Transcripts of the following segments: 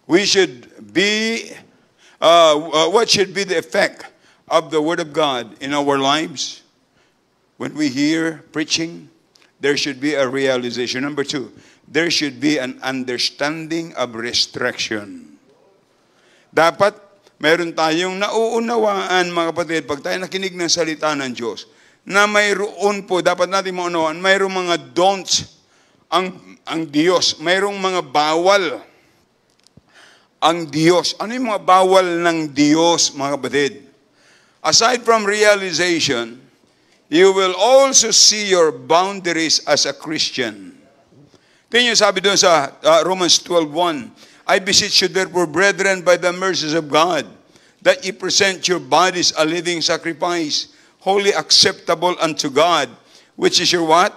We should be, what should be the effect of the Word of God in our lives? When we hear preaching, there should be a realization. Number 2, there should be an understanding of restriction. Dapat meron tayong nauunawaan, mga kapatid, pag tayo nakinig ng salita ng Diyos, na mayroon po, dapat natin maunawaan, mayroong mga don'ts ang Diyos. Mayroong mga bawal ang Diyos. Ano yung mga bawal ng Diyos, mga kapatid? Aside from realization, you will also see your boundaries as a Christian. Tingnan niyo, sabi doon sa Romans 12:1, I beseech you therefore, brethren, by the mercies of God, that ye present your bodies a living sacrifice, wholly acceptable unto God, which is your what?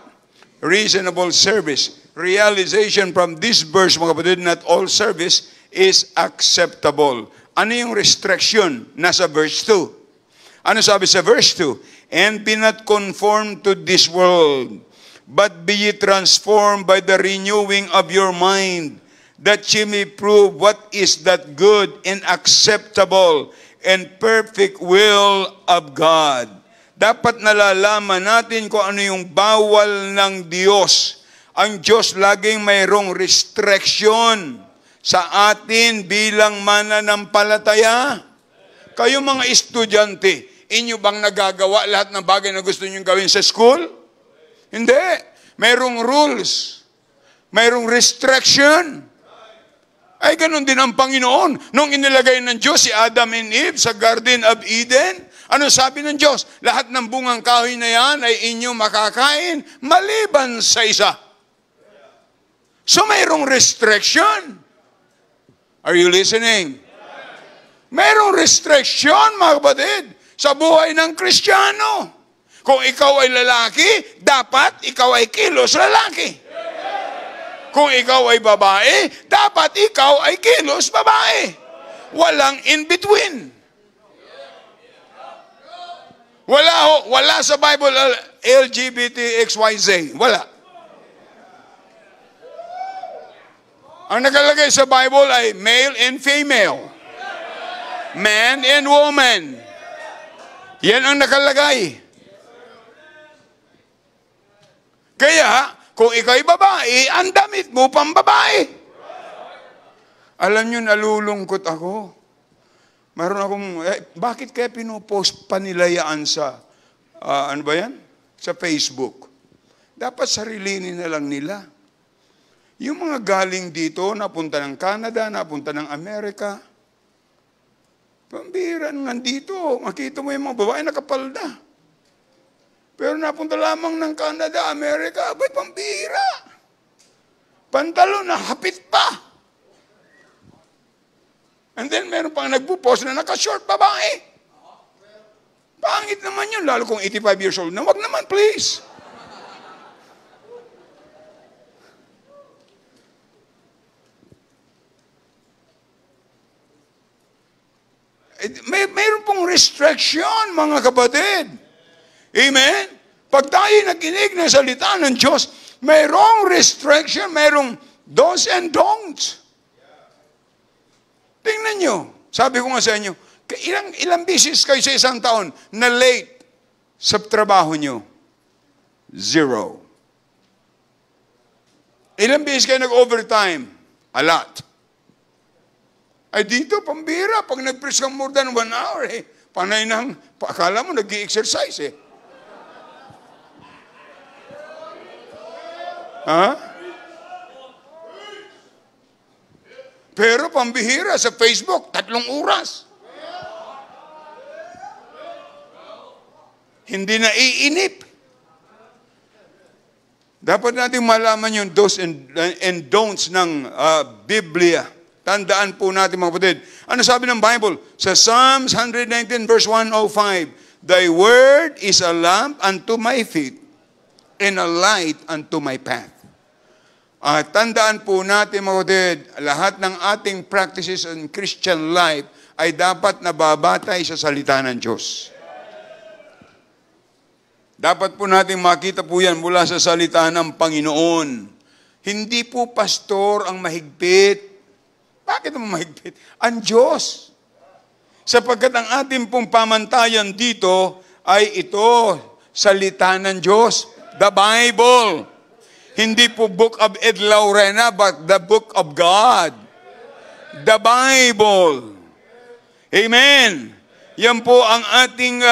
Reasonable service. Realization from this verse, mga kapatid, not all service is acceptable. Ano yung restriction? Nasa verse 2. Ano sabi sa verse 2? And be not conformed to this world, but be ye transformed by the renewing of your mind, that ye may prove what is that good and acceptable and perfect will of God. Dapat nalalaman natin kung ano yung bawal ng Diyos. Ang Diyos laging mayroong restriction sa atin bilang mananampalataya. Kayo mga estudyante, inyo bang nagagawa lahat ng bagay na gusto nyo gawin sa school? Hindi. Mayroong rules. Mayroong restriction. Ay, ganun din ang Panginoon. Nung inilagay ng Diyos si Adam and Eve sa Garden of Eden, ano sabi ng Diyos? Lahat ng bungang kahoy na yan ay inyo makakain maliban sa isa. So mayroong restriction. Are you listening? Mayroong restriction, mga kapatid, sa buhay ng Kristiyano. Kung ikaw ay lalaki, dapat ikaw ay kilos lalaki. Kung ikaw ay babae, dapat ikaw ay kilos babae. Walang in between. Wala sa Bible LGBTXYZ. Wala. Ang nakalagay sa Bible ay male and female. Man and woman. Yan ang nakalagay. Kaya, kung ikaw'y babae, ang damit mo pang babae. Alam nyo, nalulungkot ako. Meron akong, bakit kaya pinopost pa nila yan sa, ano ba yan? Sa Facebook. Dapat sarilinin na lang nila. Yung mga galing dito, napunta ng Canada, napunta ng Amerika, pambira nandito, makita mo yung mga babae nakapalda. Pero napunta lamang ng Canada, Amerika, abay pambira. Pantalo na hapit pa. And then meron pang nagpo-post na naka-short babae. Pangit naman yun, lalo kung 85 years old na. Wag naman, please. Mayroon pong restriction, mga kapatid. Amen? Pag tayo nakinig ng salita ng Diyos, mayroong restriction, mayroong do's and don'ts. Tingnan nyo. Sabi ko nga sa inyo, ilang bisis kayo sa isang taon na late sa trabaho nyo? 0. Ilang bisis kayo nag-overtime? A lot. Ay dito, pambira, pag nag-preach kang more than 1 hour, panay nang, akala mo nag-i-exercise Ha? Pero pambihira sa Facebook, 3 oras. Hindi na iinip. Dapat natin malaman yung do's and don'ts ng Biblia. Tandaan po natin, mga kapatid. Ano sabi ng Bible? Sa Psalms 119 verse 105, Thy word is a lamp unto my feet and a light unto my path. Tandaan po natin, mga kapatid, lahat ng ating practices in Christian life ay dapat nababatay sa salita ng Diyos. Dapat po natin makita po yan mula sa salita ng Panginoon. Hindi po pastor ang mahigpit. Bakit mo mahigpit? Ang Diyos. Sapagkat ang ating pong pamantayan dito ay ito, salita ng Diyos, the Bible. Hindi po Book of Ed Laurena, but the Book of God. The Bible. Amen. Yan po ang ating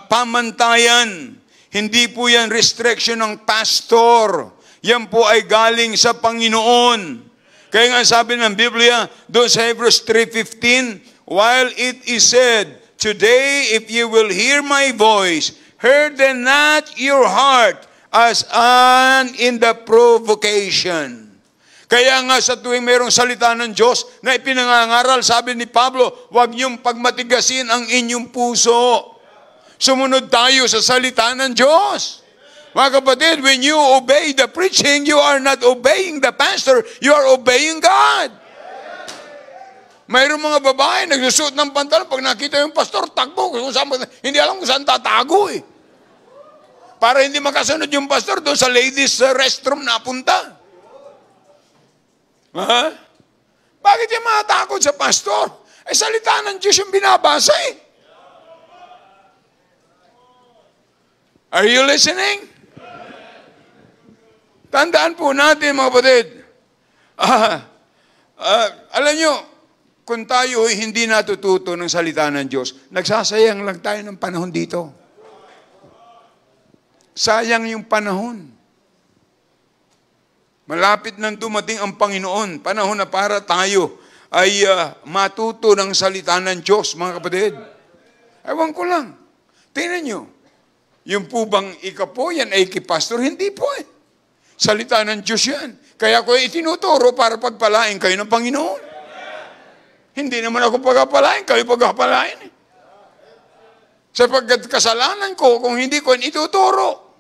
pamantayan. Hindi po yan restriction ng pastor. Yan po ay galing sa Panginoon. Kaya nga sabi ng Biblia, doon sa Hebrews 3:15, while it is said, today if you will hear my voice, harden not your heart as in the provocation. Kaya nga sa tuwing mayroong salita ng Diyos na ipinangangaral, sabi ni Pablo, huwag niyong pagmatigasin ang inyong puso. Sumunod tayo sa salita ng Diyos. Mga kapatid, when you obey the preaching, you are not obeying the pastor, you are obeying God. Mayroong mga babae, nagsusuot ng pantalon, pag nakita yung pastor, takbo. Hindi alam kung saan tatago eh. Para hindi makasunod yung pastor doon sa ladies restroom napunta. Ha? Bakit yung matakot sa pastor? Eh, salita ng Diyos yung binabasa eh. Are you listening? Tandaan po natin, mga kapatid. Alam nyo, kung tayo hindi natututo ng salita ng Diyos, nagsasayang lang tayo ng panahon dito. Sayang yung panahon. Malapit nang dumating ang Panginoon. Panahon na para tayo ay matuto ng salita ng Diyos, mga kapatid. Ewan ko lang. Tingnan nyo. Yung po bang ikapo, yan ay kipastor? Hindi po eh. Salita ng Diyos yan. Kaya ko itinuturo para pagpalain kayo ng Panginoon. Hindi naman ako pagpapalain, kayo pagpapalain eh. Sapagkat kasalanan ko kung hindi ko ituturo.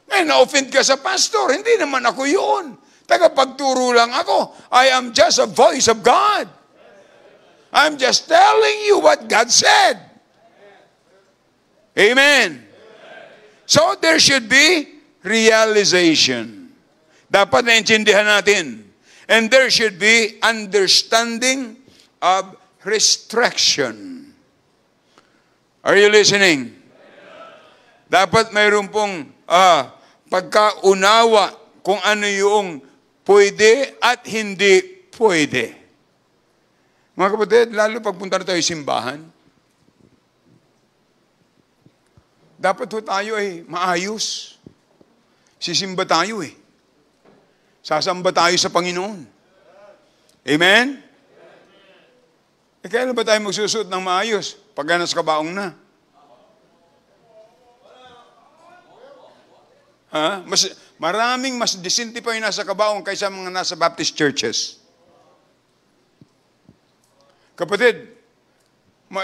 Ngayon, na-offend ka sa pastor, hindi naman ako yun. Tagapagturo lang ako. I am just a voice of God. I'm just telling you what God said. Amen. So there should be realization. Dapat naintindihan natin. And there should be understanding of restriction. Are you listening? Dapat mayroon pong pagkaunawa kung ano yung pwede at hindi pwede. Mga kapatid, lalo pagpunta na tayo simbahan, dapat po tayo ay maayos. Sisimba tayo eh. Sasamba tayo sa Panginoon. Amen? Eh, kailan ba tayo magsusuot ng maayos? Pagka nasa kabaong na. Maraming mas disinti pa yung nasa kabaong kaysa mga nasa Baptist churches. Kapatid,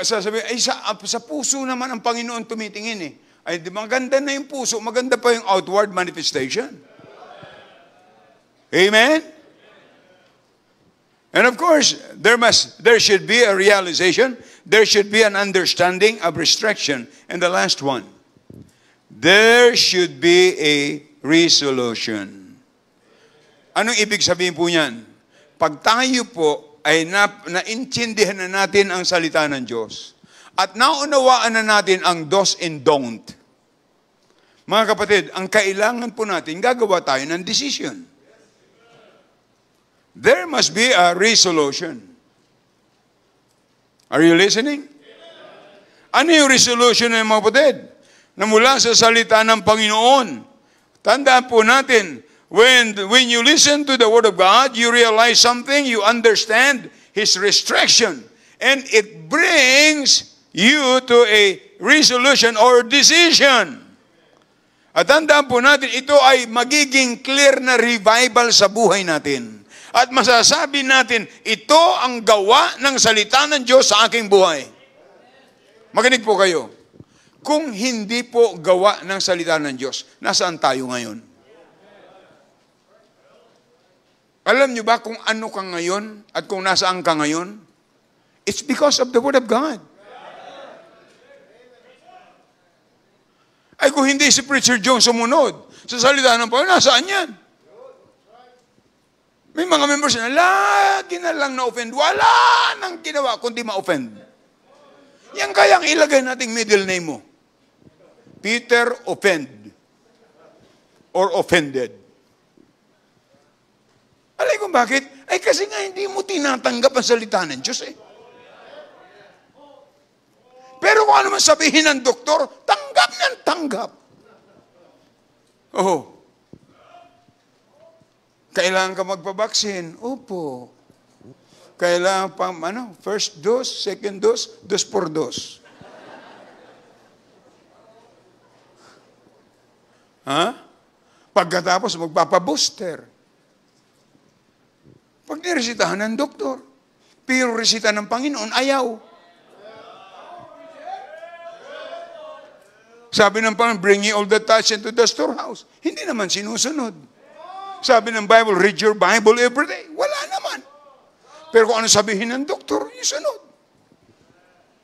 sasabihin, ay sa puso naman ang Panginoon tumitingin eh. Ay, maganda na yung puso, maganda pa yung outward manifestation. Amen? And of course, there should be a realization, there should be an understanding of restriction. And the last one, there should be a resolution. Anong ibig sabihin po niyan? Pag tayo po ay naintindihan na natin ang salita ng Diyos at naunawaan na natin ang do's and don't, mga kapatid, ang kailangan po natin, gagawa tayo ng decision. There must be a resolution. Are you listening? Ano yung resolution ng mga kapatid? Na mula sa salita ng Panginoon. Tandaan po natin, when you listen to the Word of God, you realize something, you understand His restriction. And it brings you to a resolution or decision. At tandaan po natin, ito ay magiging clear na revival sa buhay natin. At masasabi natin, ito ang gawa ng salita ng Diyos sa aking buhay. Makinig po kayo. Kung hindi po gawa ng salita ng Diyos, nasaan tayo ngayon? Alam niyo ba kung ano ka ngayon at kung nasaan ka ngayon? It's because of the Word of God. Ay kung hindi si Preacher John sumunod sa salita ng Panginoon, nasaan yan? May mga members na lagi na lang na-offend. Wala nang ginawa kundi ma-offend. Yan kayang ilagay nating middle name mo. Peter offend. Or offended. Alay kung bakit? Ay kasi nga hindi mo tinatanggap ang salita ng Diyos eh. Pero kung ano man sabihin ng doktor, tanggap ng tanggap. Oh. Kailangan ka magpabaksin? Opo. Kailangan pa, first dose, second dose, dos por dos. Ha? Pagkatapos, magpapabooster. Pag niresitahan ng doktor, pero resita ng Panginoon, ayaw. Sabi ng Panginoon, bring ye all the tithes into the storehouse. Hindi naman sinusunod. Sabi ng Bible, read your Bible every day. Wala naman. Pero kung ano sabihin ng doktor, isunod.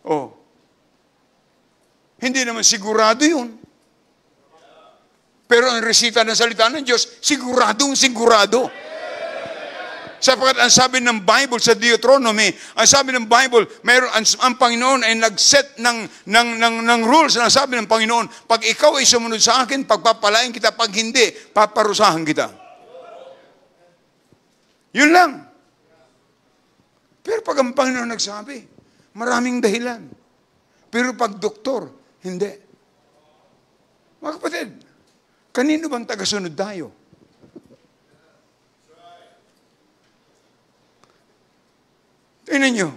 Oh. Hindi naman sigurado yun. Pero ang resita ng salita ng Diyos, siguradong sigurado. Sapagkat ang sabi ng Bible sa Deuteronomy, ang sabi ng Bible, mayroon ang Panginoon ay nag-set ng rules na sabi ng Panginoon, pag ikaw ay sumunod sa akin, pagpapalain kita, pag hindi, paparusahan kita. Yun lang. Pero pag ang Panginoon nagsabi, maraming dahilan. Pero pag doktor, hindi. Mga kapatid, kanino bang tagasunod tayo? Tingnan nyo,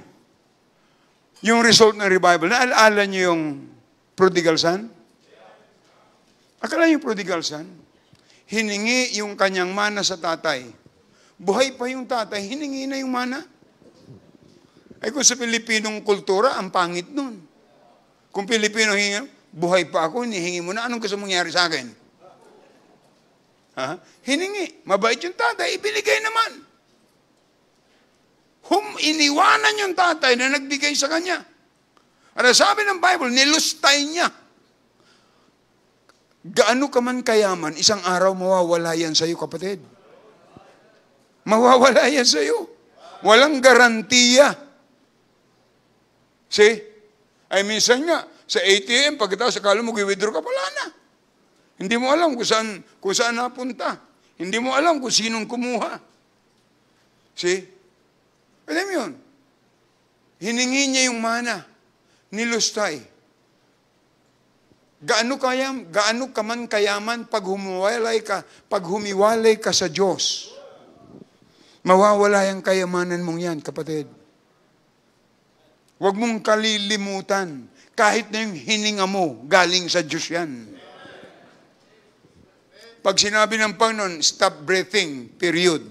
yung result ng revival, naalaala nyo yung prodigal son? Akala yung prodigal son, hiningi yung kanyang mana sa tatay. Buhay pa yung tatay, hiningi na yung mana. Ay kung sa Pilipinong kultura, ang pangit nun. Kung Pilipino hingi, buhay pa ako, hinihingi mo na, anong gusto mong mangyari sa akin? Ha? Hiningi. Mabait yung tatay, ibinigay naman. Iniwanan yung tatay na nagbigay sa kanya. At sabi ng Bible, nilustay niya. Gaano ka man kayaman, isang araw mawawala yan sa iyo, kapatid. Mawawala yan sa iyo. Walang garantiya. See? Ay minsan nga, sa ATM, pagkatapos akala mo gi-withdraw ka, wala na. Hindi mo alam kung saan napunta. Hindi mo alam kung sinong kumuha. See? Alam mo yun? Hiningi niya yung mana. Nilustay. Gaano ka man kayaman pag humiwalay ka sa Diyos. Mawawala yung kayamanan mong yan, kapatid. Huwag mong kalilimutan. Kahit na yung hininga mo, galing sa Diyos yan. Pag sinabi ng Panginoon, stop breathing, period.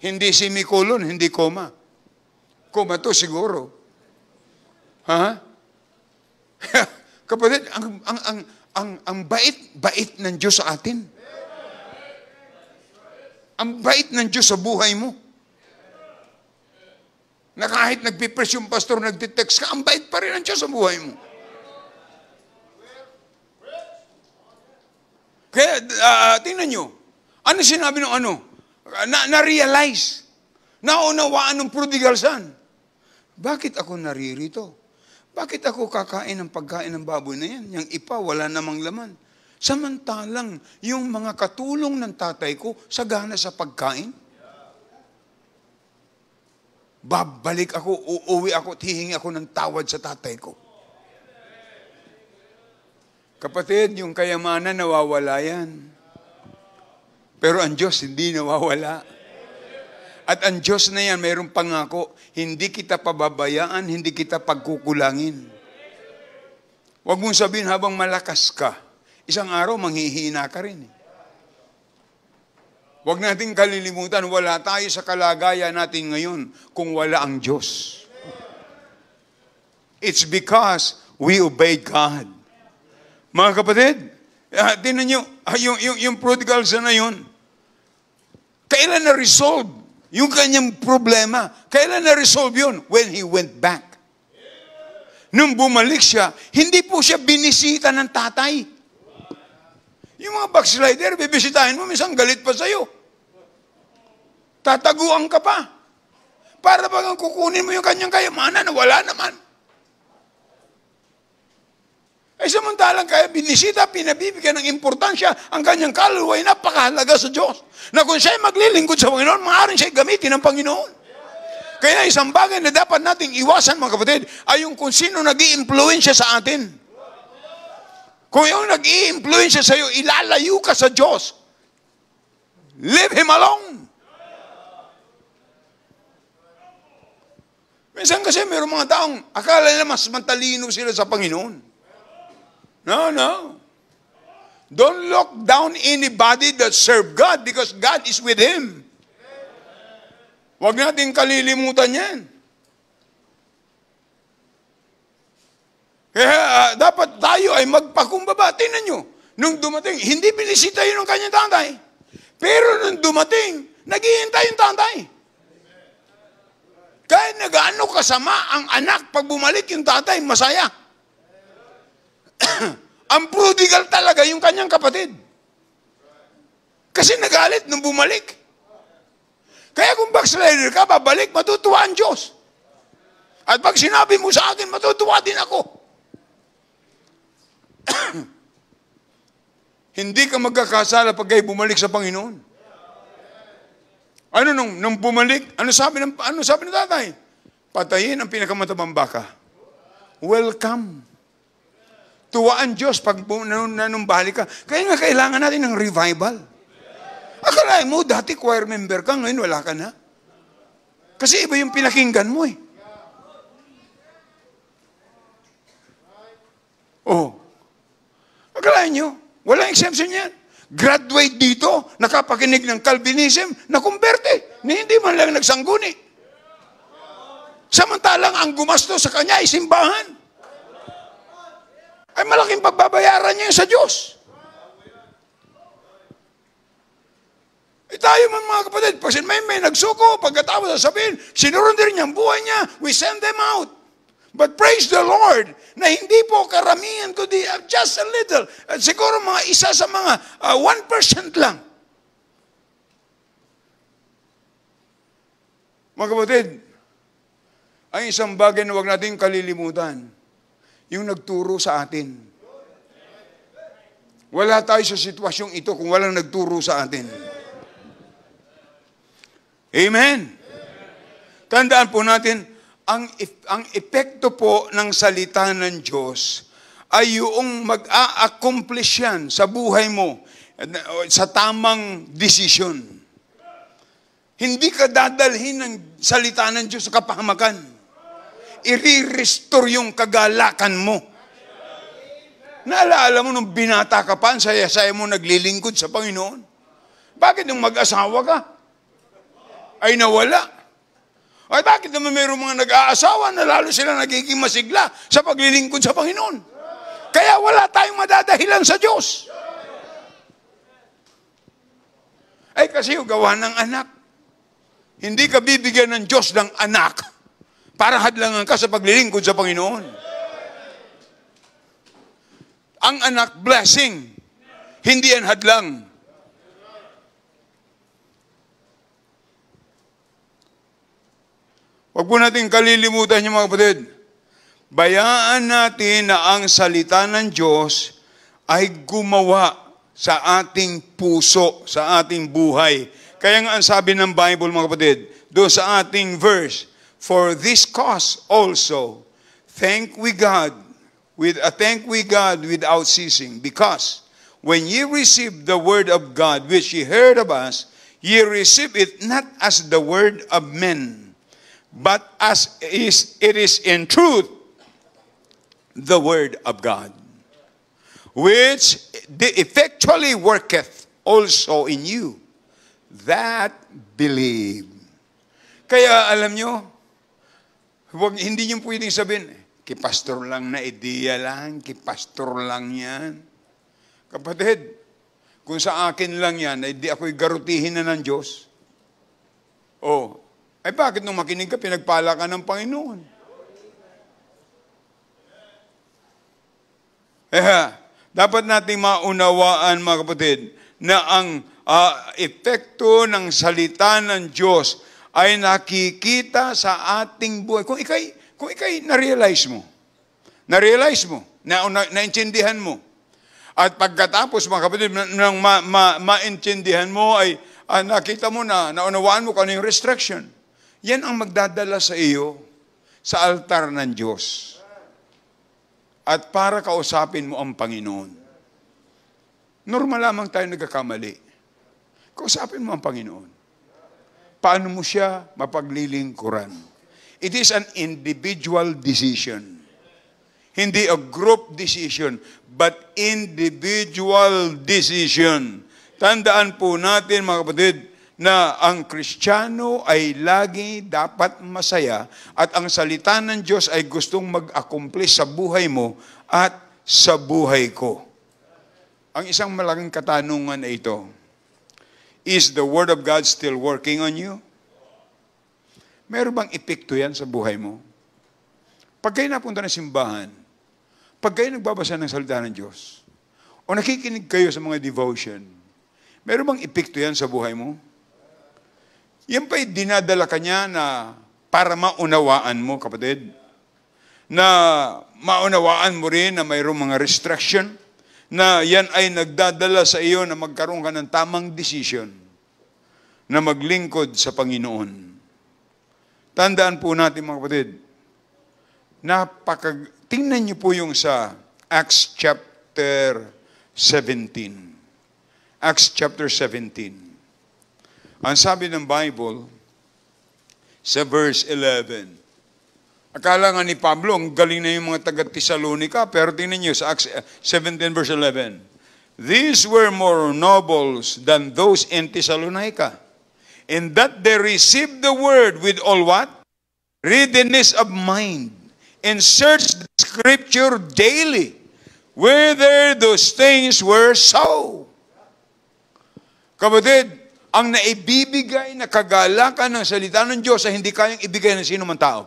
Hindi semicolon, hindi comma. Comma to siguro. Ha? Kapatid, ang bait ng Diyos sa atin. Ang bait ng Diyos sa buhay mo. Na kahit nagpipress yung pastor, nagtitext ka, ang bait pa rin ng Diyos sa buhay mo. Kaya, tingnan nyo, ano sinabi ng na-realize, naunawaan ng prodigal son. Bakit ako naririto? Bakit ako kakain ng pagkain ng baboy na yan? Yung ipa, wala namang laman. Samantalang, yung mga katulong ng tatay ko, sagana sa pagkain. Babalik ako, uuwi ako, at hihingi ako ng tawad sa tatay ko. Kapatid, yung kayamanan nawawala yan. Pero ang Diyos hindi nawawala. At ang Diyos na yan, mayroong pangako, hindi kita pababayaan, hindi kita pagkukulangin. Huwag mong sabihin habang malakas ka, isang araw manghihina ka rin. Huwag nating kalilimutan, wala tayo sa kalagayan natin ngayon kung wala ang Diyos. It's because we obeyed God. Mga kapatid, tingnan nyo, yung prodigal son na yun, kailan na-resolve yung kanyang problema? Kailan na-resolve yun? When he went back. Nung bumalik siya, hindi po siya binisita ng tatay. Yung mga backslider, bibisitahin mo, minsan galit pa sa'yo. Tataguan ka pa. Para bang kukunin mo yung kanyang kayamanan na wala naman. Ay samantalang kaya binisita, pinabibigyan ng importansya ang kanyang kaluluwa ay napakahalaga sa Diyos. Na kung siya'y maglilingkod sa Panginoon, maaaring siya'y gamitin ng Panginoon. Kaya isang bagay na dapat nating iwasan mga kapatid ay yung kung sino nag-i-impluensya sa atin. Kung yung nag-i-impluensya sa iyo, ilalayo ka sa Diyos. Leave him alone. Minsan kasi mayroong mga taong akala nila mas matalino sila sa Panginoon. No. Don't look down anybody that serve God because God is with him. Huwag natin kalilimutan yan. Kaya dapat tayo ay magpakumbaba. Tingnan nyo, nung dumating, hindi binisita yun ng kanyang tatay. Pero nung dumating, naghihintay yung tatay. Kahit nag-ano kasama ang anak, pag bumalik yung tatay, masaya. Ang prodigal talaga yung kanyang kapatid. Kasi nagalit nung bumalik. Kaya kung backslider ka, babalik, matutuwa ang Diyos. At pag sinabi mo sa akin, matutuwa din ako. Hindi ka magkakasala pag kayo bumalik sa Panginoon. Ano nung bumalik, ano sabi ng tatay? Patayin ang pinakamatabang baka. Welcome. Tuwaan Diyos pag nanumbalik ka. Kaya nga kailangan natin ng revival. Akalain mo, dati choir member ka, ngayon wala ka na. Kasi iba yung pinakinggan mo eh. Oh. Akalain nyo, walang exemption yan. Graduate dito, nakapakinig ng Calvinism, nakumberte, na hindi man lang nagsangguni. Samantalang ang gumasto sa kanya ay simbahan. Ay malaking pagbabayaran niya sa Diyos. Tayo man mga kapatid, pag may nagsuko, pagkatapos sasabihin, sinurrender niya ang buhay niya, we send them out. But praise the Lord, na hindi po karamihan, kundi just a little. At siguro mga isa sa mga 1% lang. Mga kapatid, ang isang bagay na huwag natin kalilimutan, yung nagturo sa atin. Wala tayo sa sitwasyong ito kung walang nagturo sa atin. Amen. Tandaan po natin, ang epekto po ng salita ng Diyos ay yung mag-a-accomplish yan sa buhay mo sa tamang desisyon. Hindi ka dadalhin ng salita ng Diyos sa kapahamakan. I-restore yung kagalakan mo. Naalala mo nung binata ka pa, saya-saya mo naglilingkod sa Panginoon? Bakit nung mag-asawa ka? Ay nawala. Ay bakit naman mayroong mga nag-aasawa na lalo sila nagiging masigla sa paglilingkod sa Panginoon? Kaya wala tayong madadahilan sa Diyos. Ay kasi yung gawa ng anak. Hindi ka bibigyan ng Diyos ng anak para hadlangan ka sa paglilingkod sa Panginoon. Ang anak, blessing. Hindi yan hadlang. Huwag po natin kalilimutan yung mga kapatid. Bayaan natin na ang salita ng Diyos ay gumawa sa ating puso, sa ating buhay. Kaya nga ang sabi ng Bible, mga kapatid, doon sa ating verse, for this cause also, thank we God without ceasing, because when ye received the word of God, which ye heard of us, ye received it not as the word of men, but as it is in truth the word of God, which effectually worketh also in you that believe. Kaya alam nyo, hindi nyo pwedeng sabihin, kipastor lang na ideya lang, kipastor lang yan. Kapatid, kung sa akin lang yan, ay di ako'y garutihin na ng Diyos. Oh, ay bakit nung makinig ka, pinagpala ka ng Panginoon? Dapat nating maunawaan, mga kapatid, na ang epekto ng salita ng Diyos ay nakikita sa ating buhay. Kung ikay na-realize mo, naintindihan mo, at pagkatapos, mga kapatid, nang maintindihan mo ay nakita mo na, naunawaan mo kung ano yung restriction. Yan ang magdadala sa iyo sa altar ng Diyos. At para kausapin mo ang Panginoon. Normal lamang tayo nagkakamali. Kausapin mo ang Panginoon. Paano mo siya mapaglilingkuran? It is an individual decision. Hindi a group decision, but individual decision. Tandaan po natin, mga kapatid, na ang Kristiyano ay lagi dapat masaya at ang salita ng Diyos ay gustong mag-accomplish sa buhay mo at sa buhay ko. Ang isang malaking katanungan ay ito, is the Word of God still working on you? Meron bang epekto yan sa buhay mo? Pag kayo napunta ng simbahan, pag kayo nagbabasa ng salita ng Diyos, o nakikinig kayo sa mga devotion, meron bang epekto yan sa buhay mo? Yan ba'y dinadala ka niya na para maunawaan mo, kapatid? Na maunawaan mo rin na mayroong mga restriction, na yan ay nagdadala sa iyo na magkaroon ka ng tamang decision na maglingkod sa Panginoon. Tandaan po natin, mga kapatid, tingnan niyo po yung sa Acts chapter 17. Acts chapter 17. Ang sabi ng Bible, sa verse 11, akala nga ni Pablo, ang galing na yung mga taga-Tesalonica, pero tingnan niyo sa Acts 17 verse 11, these were more nobles than those in Thessalonica, in that they received the word with all what? Readiness of mind, and searched the Scripture daily, whether those things were so. Kapatid, ang naibibigay na kagalakan ng salita ng Diyos ay hindi kayang ibigay ng sino man tao.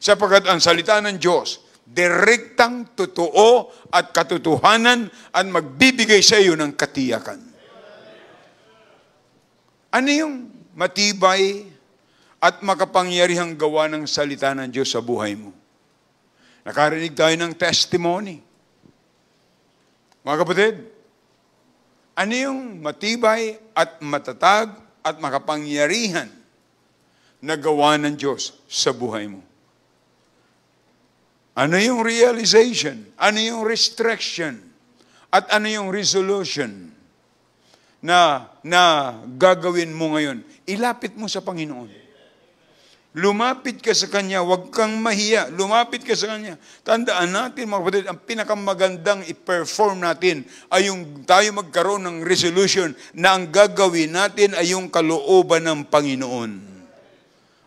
Sapagkat ang salita ng Diyos, direktang totoo at katotohanan at magbibigay sa iyo ng katiyakan. Ano yung matibay at makapangyarihang gawa ng salita ng Diyos sa buhay mo? Nakarinig tayo ng testimony. Mga kapatid, ano yung matibay at matatag at makapangyarihan na gawa ng Diyos sa buhay mo? Ano yung realization? Ano yung restriction? At ano yung resolution na gagawin mo ngayon? Ilapit mo sa Panginoon. Lumapit ka sa Kanya, huwag kang mahiya. Lumapit ka sa Kanya. Tandaan natin, mga kapatid, ang pinakamagandang i-perform natin ay yung tayo magkaroon ng resolution na ang gagawin natin ay yung kalooban ng Panginoon.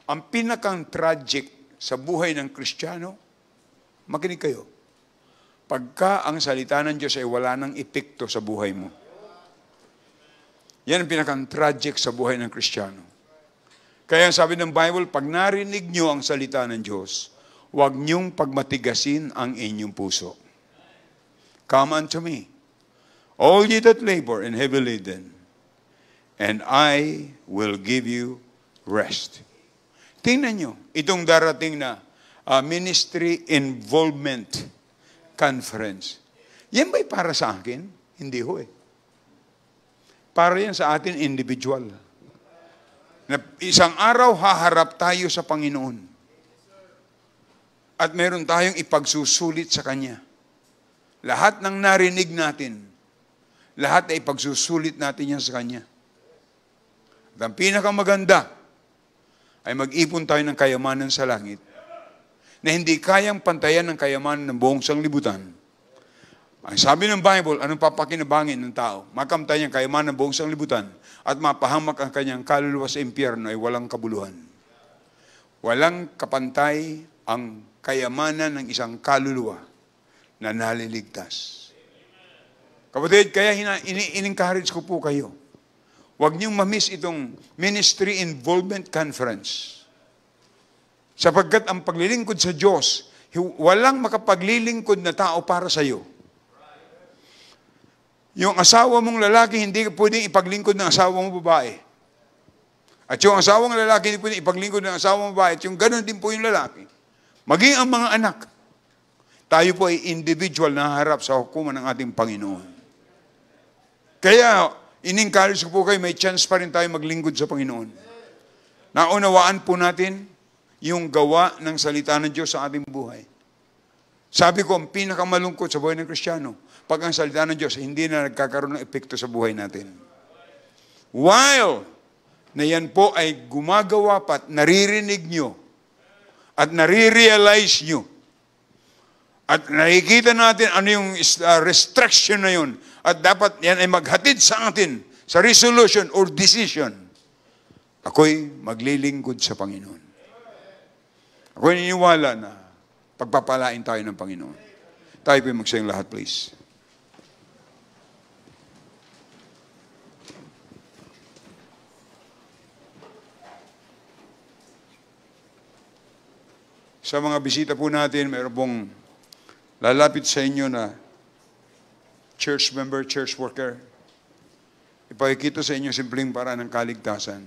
Ang pinakang tragic sa buhay ng Kristiyano, makinig kayo, pagka ang salita ng Diyos ay wala ng epekto sa buhay mo. Yan ang pinakang tragic sa buhay ng Kristiyano. Kaya sabi ng Bible, pag narinig nyo ang salita ng Diyos, huwag nyong pagmatigasin ang inyong puso. Come unto me, all ye that labor and heavy laden, and I will give you rest. Tingnan nyo, itong darating na ministry involvement conference. Yan ba'y para sa akin? Hindi ho eh. Para yan sa atin individual. Na isang araw haharap tayo sa Panginoon. At meron tayong ipagsusulit sa Kanya. Lahat ng narinig natin, lahat ay ipagsusulit natin yan sa Kanya. At ang pinakamaganda ay mag-ipon tayo ng kayamanan sa langit na hindi kayang pantayan ng kayamanan ng buong sanglibutan. Ang sabi ng Bible, anong papakinabangin ng tao? Makamtay niyang kayamanan ng buong sanglibutan at mapahamak ang kanyang kaluluwa sa impyerno ay walang kabuluhan. Walang kapantay ang kayamanan ng isang kaluluwa na naliligtas. Kapatid, kaya in-encourage ko po kayo. Huwag niyong mamiss itong Ministry Involvement Conference. Sapagkat ang paglilingkod sa Diyos, walang makapaglilingkod na tao para sa iyo. Yung asawa mong lalaki, hindi pwedeng ipaglingkod ng asawa mong babae. At yung asawang lalaki, hindi pwedeng ipaglingkod ng asawa mong babae. At yung ganun din po yung lalaki. Maging ang mga anak. Tayo po ay individual na harap sa hukuman ng ating Panginoon. Kaya, in-encourage ko po kayo, may chance pa rin tayo maglingkod sa Panginoon. Naunawaan po natin yung gawa ng salita ng Diyos sa ating buhay. Sabi ko, ang pinakamalungkot sa buhay ng Kristiyano, pag ang salita ng Diyos hindi na nagkakaroon ng epekto sa buhay natin. While na yan po ay gumagawa pa at naririnig nyo at nare-realize nyo at nakikita natin ano yung restriction na yun at dapat yan ay maghatid sa atin sa resolution or decision, ako'y maglilingkod sa Panginoon. Ako'y niniwala na pagpapalain tayo ng Panginoon. Tayo po'y magsayang lahat, please. Sa mga bisita po natin, mayroon pong lalapit sa inyo na church member, church worker. Ipakikita sa inyo simpleng paraan ng kaligtasan.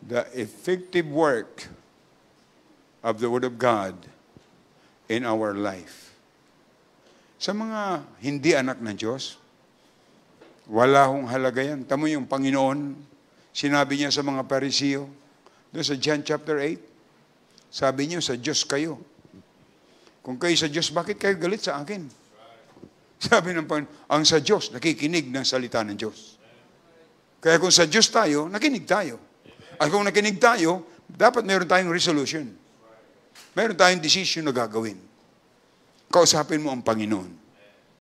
The effective work of the Word of God in our life. Sa mga hindi anak ng Diyos, wala hong halaga yan. Tamo yung Panginoon, sinabi niya sa mga Pariseo, doon sa John chapter 8, sabi niya, sa Diyos kayo. Kung kayo sa Diyos, bakit kayo galit sa akin? Sabi ng Panginoon, ang sa Diyos, nakikinig ng salita ng Diyos. Kaya kung sa Diyos tayo, nakinig tayo. At kung nakinig tayo, dapat meron tayong resolution. Meron tayong decision na gagawin. Kausapin mo ang Panginoon.